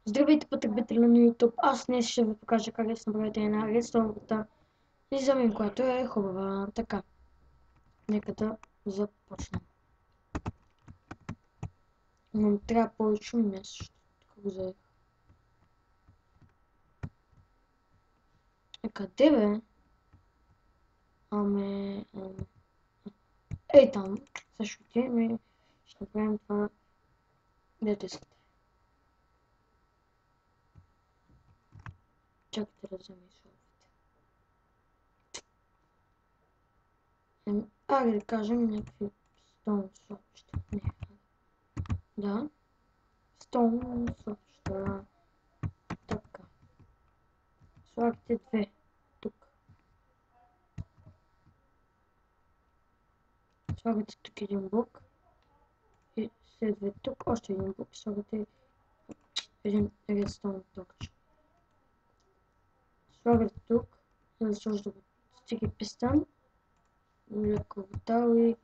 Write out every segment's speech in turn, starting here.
Здравейте, потребители на YouTube! Аз днес ще ви покажа как да си направите една редстоновата дизайн, която е хубава. Така, нека да започнем. Но трябва повече място, тук го заех. Къде бе? Ей там, също ти ще направим това, дето искате. Чакайте да взема изоловите. Айде да кажем някакви стон съобща. Не, да. Стон съобща. Така. Слагате две тук. Слагате тук един блок. И следва тук още един блок. Слагате един редстоун токче. Слагате тук, за да сложи да го стига пистан. Леко метал и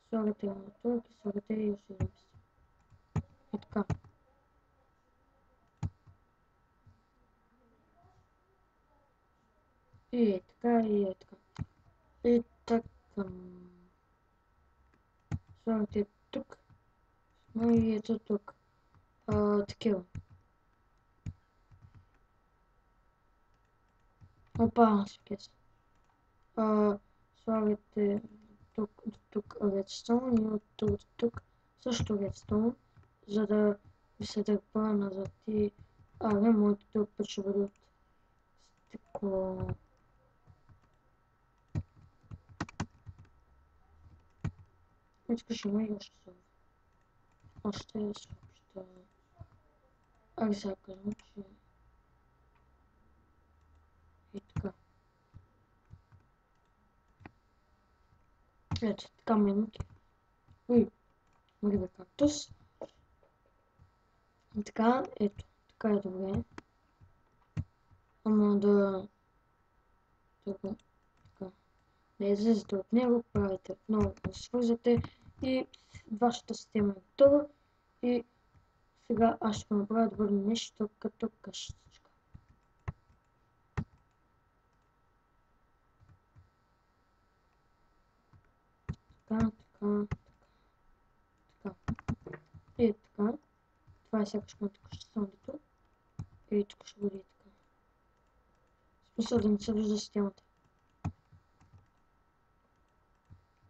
слагате на тук и слагате и още един пистан. И така. И е така, и е така. И така. Слагате тук. Ну и ето тук. Такива. Опа, скес. Слагате тук редстоун и от тук до тук също редстоун, за да ви се дърпа назад и моето друг път ще бъде от стекло. Искаш има и още са. Още съобща. Сега казвам, че и така. Ето, така минути. Уй, мърда кактус. И така, ето, така е добре. Ама да го така. Да излезете от него, правите отново да свързвате и вашата система е готова. И сега аз ще направя да бъде нещо като къщичка. Така. И така. Това е сякаш моята къщичка. И тук ще бъде и така. В смисъл да не се вижда системата.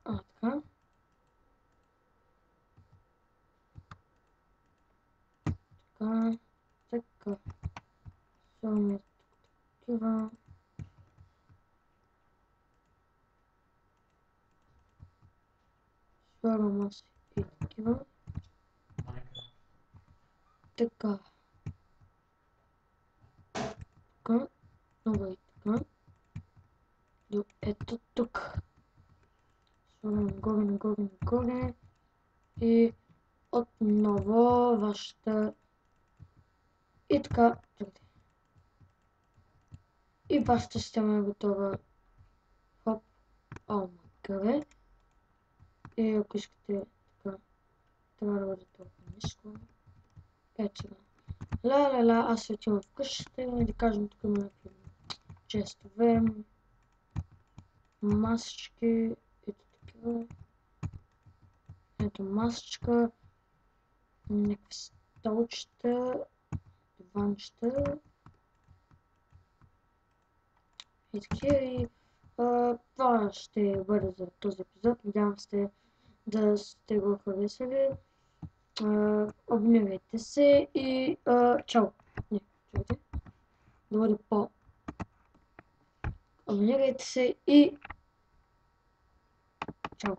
Така. Така. Слагаме такива. Слагам аз и такива. Така. Така. Много и така. До ето тук. Слагам нагоре. И отново вашата. И така. И вашата система е готова. Хоп. Макаре. И ако искате така, трябва да бъде толкова ниско. Ето сега. Аз се отивам вкъщи, да кажем тук има някакви честове, масички, ето такива. Ето масичка, някакви столчета, диванчета. И такива и това ще бъде за този епизод. Надявам се да сте го харесали. Абонирайте се и чао! Не, чакайте. Да бъде по. Абонирайте се и чао!